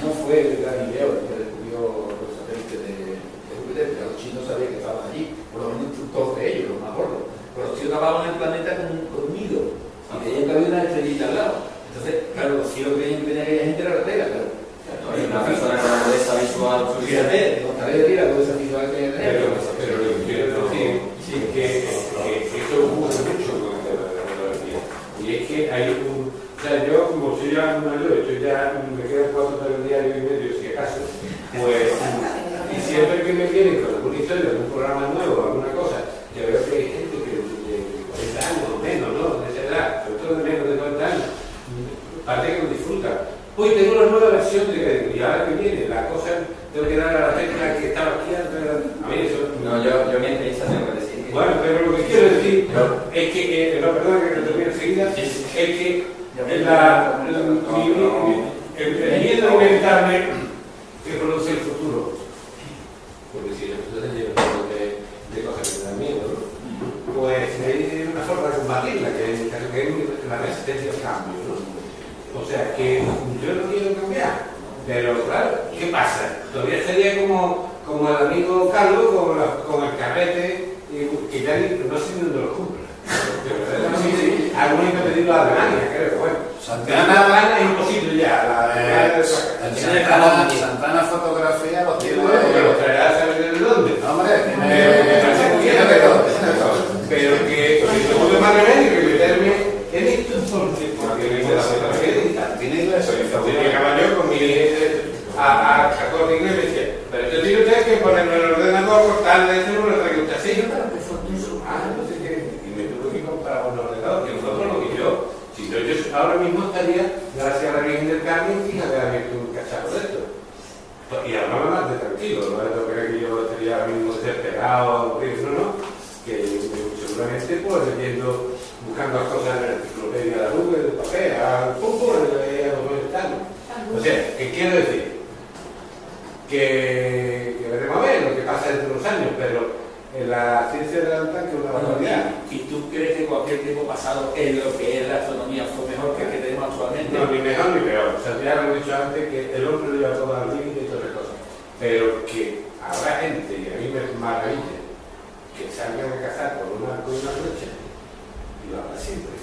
no fue Galileo el que descubrió los satélites de Júpiter, que los chinos sabían que estaban allí, por lo menos todos de ellos, los más gordos. Pero los chinos grababan el planeta con un nido, y veían que había una estrellita al lado. Entonces, claro, los ciegos creían que tenía aquella gente era la tela, claro. Hay una persona con una cabeza visual. Fíjate, te contaré de ti la cabeza visual que hay. pero lo que quiero decir es que esto ocurre mucho con el tema de la fotografía. Y es que hay un... O sea, yo como soy ya mayor, esto ya me quedan 4 telediarios y medio, si acaso, pues... Y siempre que me vienen con alguna historia, algún programa nuevo, alguna cosa, ya veo que hay gente que de 40 años o menos, ¿no? De esa edad, sobre todo de menos de 40 años, parece que lo disfrutan. Hoy tengo una nueva versión de y ahora que viene, la cosa tengo que dar a la tecla que estaba aquí antes. A mí eso... No, yo mi experiencia tengo que decir que... Bueno, pero lo que quiero decir es que, no, perdón que lo termine enseguida, es que el miedo inevitable que produce el futuro, porque si el futuro se lleva de cosas que te dan miedo, ¿no? Pues hay una forma de combatirla, que es la resistencia al cambio, ¿no? O sea, que yo no quiero cambiar, pero claro, ¿qué pasa? Todavía sería como el amigo Carlos con el carrete, que ya no sé ni dónde lo compra. Algunos hay que pedirlo a Alemania, creo. Bueno, Santana es imposible ya. Santana fotografía los tiene. Porque los traerá a saber de dónde. No, hombre, Me parece muy bien, pero que no tuve más remedio que meterme en esto porque me la fotografía digital. tiene inglés. Tenía que acabar yo con mi a corte inglés me decía, pero esto tiene usted que ponerlo en el ordenador, cortarle ese número, trae usted así. No sé qué. Y me tuve que comprar un ordenador, que nosotros lo que yo, si yo ahora mismo estaría, gracias a la Virgen del Carmen, sin haber abierto un cacharro de esto. Y hablaba más de tranquilo, no es lo que yo estaría ahora mismo desesperado, no, que seguramente pues leyendo, buscando las cosas en la enciclopedia de la nube, del papel, al fútbol, o sea, ¿qué quiero decir? Que veremos a ver lo que pasa dentro de los años, pero en la ciencia de la que es una barbaridad. ¿Y tú crees que cualquier tiempo pasado en lo que es la astronomía fue mejor que el que tenemos actualmente? No, ni mejor ni peor. O sea, ya lo he dicho antes, que el hombre lo lleva todo al límite y todas esas cosas. Pero que habrá gente, y a mí me maravilla, que salgan a cazar con una flecha y lo habrá siempre.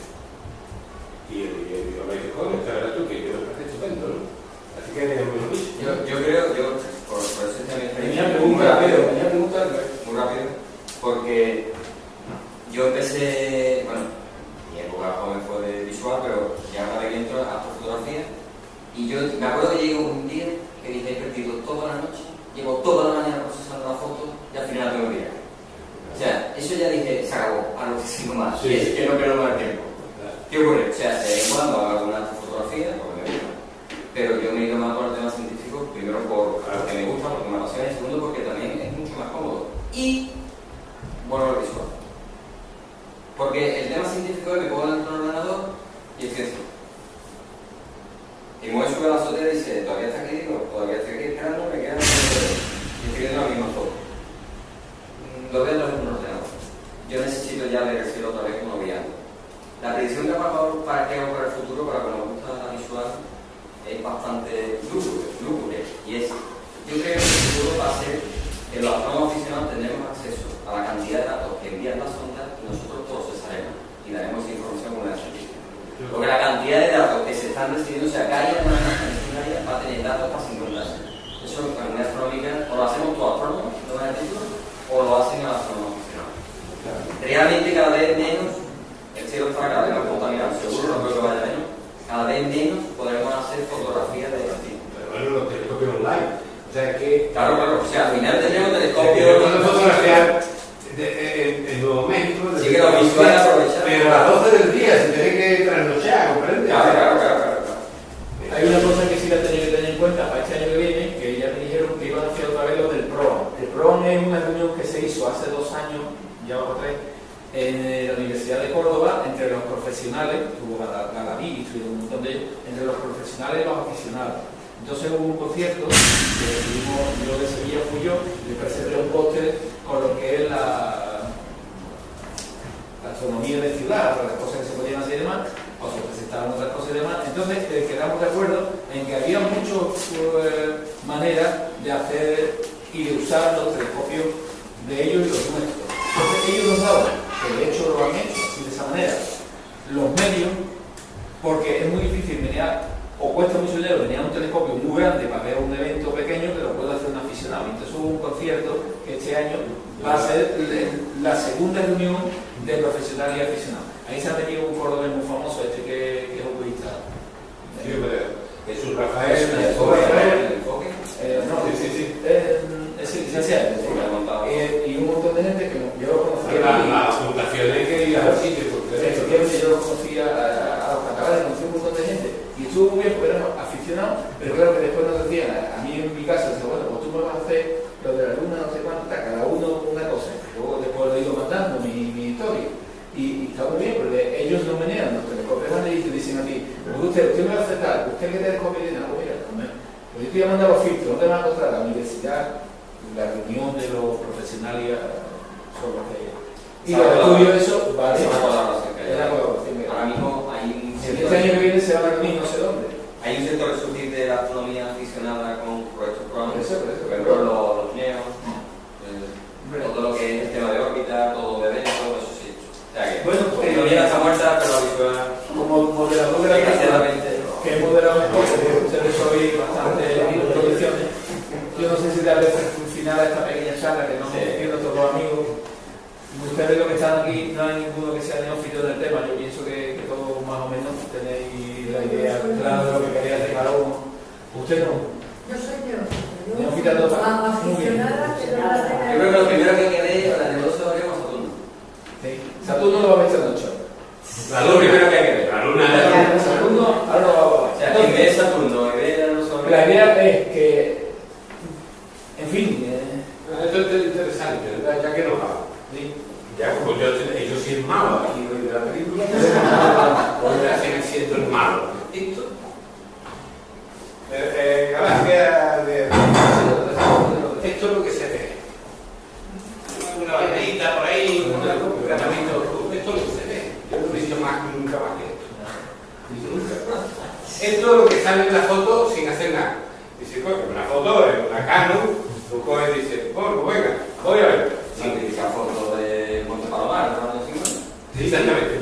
Y lo dice, joder, sabrás tú que yo me parece estupendo, ¿no? Así que yo creo, por eso también Tenía pregunta muy rápido, porque yo empecé, bueno, mi época joven fue de visual, pero ya una vez que entro a fotografía, y yo me acuerdo que llegué un día que dije, he perdido toda la noche, llevo toda la mañana procesando la foto y al final la tengo que mirar. O sea, eso ya dije, se acabó, a lo que sigo más, sí. Y es que no quiero más tiempo. ¿Qué ocurre? O sea, de vez en cuando hago alguna fotografía, porque me gusta, pero yo me he ido más por el tema científico, primero porque me gusta, porque me apasiona, y segundo porque también es mucho más cómodo. Y bueno, al visual. Porque el tema científico es que puedo entrar en el ordenador y es ciencia. Y me voy a subir a la azotea y dice, todavía está aquí, digo, todavía estoy aquí esperando, me quedan y estoy viendo la misma foto. Lo veo en un ordenador. Yo necesito ya leer el cielo otra vez como guiando. La predicción de para qué hago para el futuro, para que nos gusta la visual, es bastante lúgubre. Y es, yo creo que el futuro va a ser que los astrónomos aficionados tendremos acceso a la cantidad de datos que envían las sondas y nosotros procesaremos y daremos información como la científica. Porque la cantidad de datos que se están recibiendo, o sea, cada día va a tener datos para 50 años. Eso es lo que a mí lo hacemos todos astrónomos, no en el título, o lo hacen a astrónomos aficionados. Realmente cada vez menos, el cielo está cada vez más contaminado, seguro, no creo que vaya menos, cada vez menos podremos hacer fotografías de destino. Pero bueno, los telescopios online. O sea que. Claro, o sea, al final tendremos telescopios. Podemos fotografiar en Nuevo México. Sí, que lo visual aprovechar. Pero a las 12 del día, sin tener que trasnochar, ¿comprendes? Claro. Hay una cosa que sí la tenía que tener en cuenta para este año que viene, que ya me dijeron que iban a hacer otra vez lo del PROAM. El PROAM es una reunión que se hizo hace 2 años, ya o 3, en la Universidad de Córdoba, entre los profesionales, tuvo Galadí, estuvieron un montón de ellos, entre los profesionales y los aficionados. Entonces hubo un concierto, que yo de Sevilla fui yo, le presenté un póster con lo que es la astronomía de ciudad, las cosas que se podían hacer y demás, o se presentaban otras cosas y demás. Entonces quedamos de acuerdo en que había muchas maneras de hacer y de usar los telescopios de ellos y los nuestros. Entonces ellos nos daban, que de hecho lo han hecho así de esa manera, los medios, porque es muy difícil menear, o cuesta mucho dinero venir a un telescopio muy grande para ver un evento pequeño que lo puede hacer un aficionado. Entonces hubo un concierto que este año va a ser la segunda reunión de profesionales y aficionados. Ahí se ha metido un cordobés muy famoso, que es oculista. Sí, pero Jesús Rafael. Sí. Es licenciado. Y un montón de gente que yo lo conocía. Las fundaciones que ir a los sitios. Efectivamente, yo lo conocía a los catalanes, conocí un montón de gente. Y estuvo muy bien porque éramos aficionados, pero claro que después nos decían, a mí en mi casa, decía, bueno, pues tú me vas a hacer lo de la luna, no sé cuánto, cada uno una cosa. Luego después lo he ido mandando mi historia. Y está muy bien, porque ellos no menean los telescopios y te dicen a ti, usted me va a aceptar, usted qué telescopio tiene, pues mira, pues yo te voy a mandar los filtros, ¿dónde van a costar? La universidad, la reunión de los profesionales son los que hay. Y los estudios, eso, vale. Es la colaboración. Ahora mismo hay un este año que viene se van a reunir no sé dónde. Hay un centro de surgir de la astronomía aficionada con proyectos programas, Por por ejemplo los neos, todo lo que es el tema de órbita, todo de eventos, todo eso sí. O sea que, bueno, la teoría está muerta, pero la visual, como moderador de la desgraciadamente, que he moderado un poco, porque ustedes sois bastante introducciones. Yo no sé si darle un final a esta pequeña charla que no entiendo todos los amigos. Ustedes los que están aquí, no hay ninguno que sea neófito en el tema. Yo pienso que todos más o menos tenéis la idea clara de lo que quería hacer cada uno. ¿Usted no? Yo soy neófita. Neófita total. Aficionada, pero no la yo creo que lo primero que quedé para el negocio de Saturno. Sí. Saturno lo va a ver esta noche. La Lo primero que quedé. La luna. Saturno, ahora lo va a ver. O sea, quien ve Saturno y ve la luz sobre La idea es que, en fin, Esto es interesante, ¿verdad? Ya que nos vamos. sí. Ya como yo soy el malo aquí de la película, voy a seguir siendo el malo. ¿Listo? Gracias. Esto es lo que se ve. Una bandita por ahí, un granamito. Esto es lo que se ve. Yo no he visto nunca más que esto. Esto es lo que sale en la foto sin hacer nada. Dice, pues, una foto es una Canon, tú coges y dices, bueno, venga, voy a ver. esa foto de Monte Palomar, ¿no? Sí, exactamente.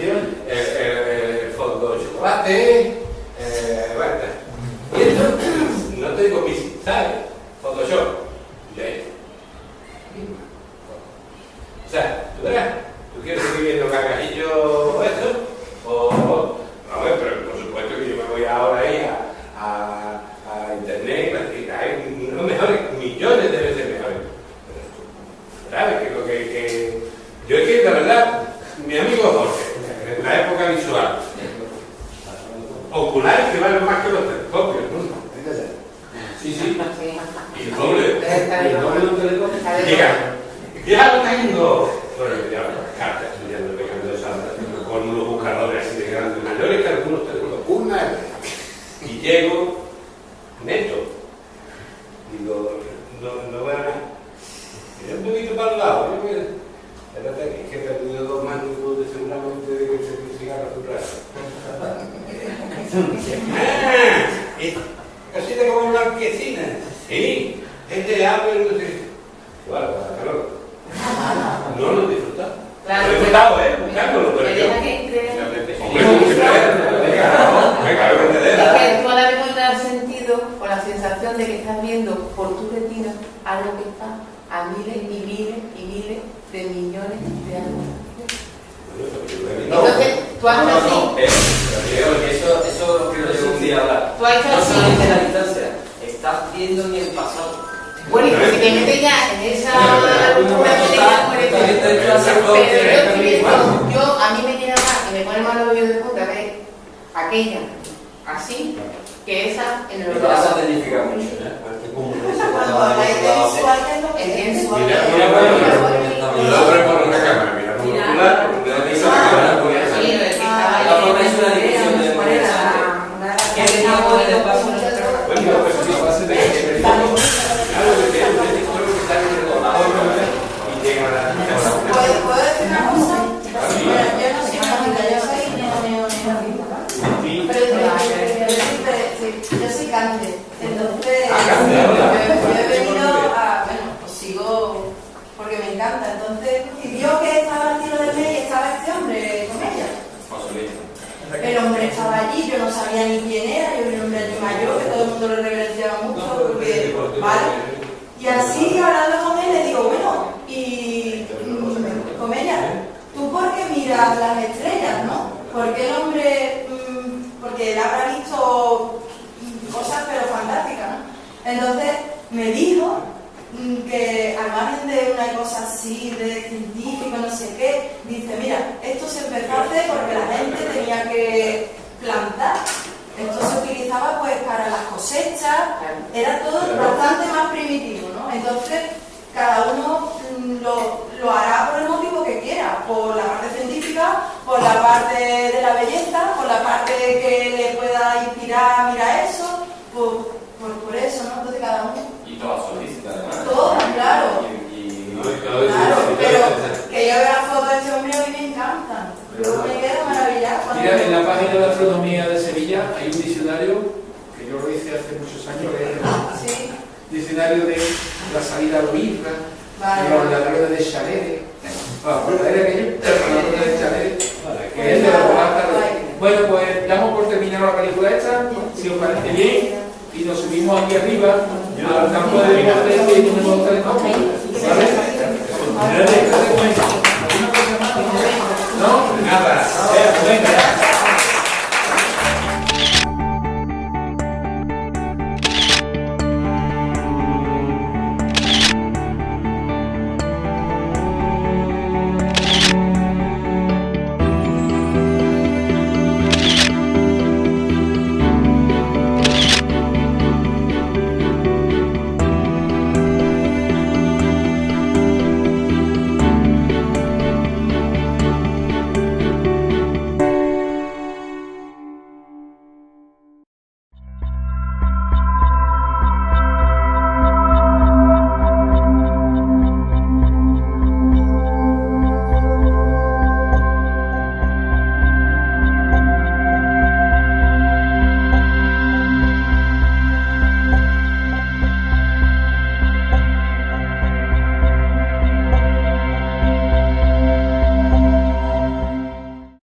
El fondo de chocolate, bueno, y esto, no te digo Missy, ¿sabes? Photoshop. Y ahí. O sea, tú verás, tú quieres seguir viendo cargajillo esto, o a ver, pero por supuesto que yo me voy ahora ahí a internet y hay unos mejores, millones de veces mejores. ¿Sabes? Que yo es que la verdad, mi amigo Jorge, en la época visual, oculares que valen más que los telescopios, ¿no? Sí. Y el doble. Y el doble de un telescopio. Ya lo tengo. Bueno, ya cartas estudiando, pegando de santa, con unos buscadores así de grandes, mayores que algunos telescopios. Una. Y llego neto. Digo, no voy a nada. Miré un poquito para el lado, ¿no? Espérate, es que he perdido 2 manos de seguramente de que se cigarro a tu brazo. Cosita como blanquecina. Sí, es de agua y no sé. Claro, para calor. No lo he disfrutado. Claro. Lo he disfrutado, buscándolo, pero yo. Deja que entre. Venga, Es que tú a la vez cuando te has sentido o la sensación de que estás viendo por tu retina algo que está a miles y miles y miles de millones de años. Entonces, tú haces así. Eso lo quiero yo un día hablar. Tú has hecho No así. solamente la distancia, estás viendo ni el pasado. Bueno, y si te metes ya en esa locura que te da por Pero yo estoy viendo, a mí me llena más y me pone más los oídos de punta ver aquella así que esa en el Pero vas a ordenador. identificar mucho. Cuando habláis de visual, ¿qué es lo que ¿Entiendes? visual? Y lo otro es por una cámara, mira, por un ocular, por una Sí, lo que estaba La forma es una división de ¿cuál era? ¿Qué tenía por el espacio? Bueno, pero si lo hace de algo que te un historia que está en el y llega a la. ¿Puedo decir una cosa? Mira, yo no soy mágica, yo soy neonegativo. Pero yo soy cáncer. Entonces, yo he venido a. Bueno, pues sigo porque me encanta. Entonces, y vio que estaba el tiro de May y estaba este hombre con ella. El hombre estaba allí, yo no sabía ni quién era, yo vi un hombre allí mayor, que todo el mundo lo reverenciaba mucho, porque, ¿vale? Y así, hablando con él, le digo, bueno, y con ella, ¿tú por qué miras las estrellas, no? Porque el hombre, porque él habrá visto cosas pero fantásticas, ¿no? Entonces, me dijo que al margen de una cosa así, de científico, no sé qué, dice, mira, esto se empezó a hacer porque la gente tenía que plantar. Esto se utilizaba pues para las cosechas, era todo bastante más primitivo, ¿no? Entonces, cada uno lo hará por el motivo que quiera, por la parte científica, por la parte de la belleza, por la parte que le pueda inspirar, mira eso, por eso, ¿no? Entonces cada uno. Y todas solícitas, además. Todas, claro. Claro, pero que yo vea fotos de este hombre a mí me encantan. Yo me quedo maravillada. Mira, en la página de astronomía de Sevilla hay un diccionario que yo lo hice hace muchos años, que es Sí, el diccionario de la salida a Luisra, vale. los ordenadores de Chalet. ¿Acordáis de aquello? El ordenador de Chalet, que es de la Volata. Bueno, pues damos por terminado la película esta, si os parece bien, y nos subimos aquí arriba al campo de deporte y tenemos los telescopios. ¿Vale? ¿Alguna cosa más? ¿No? Nada. Venga.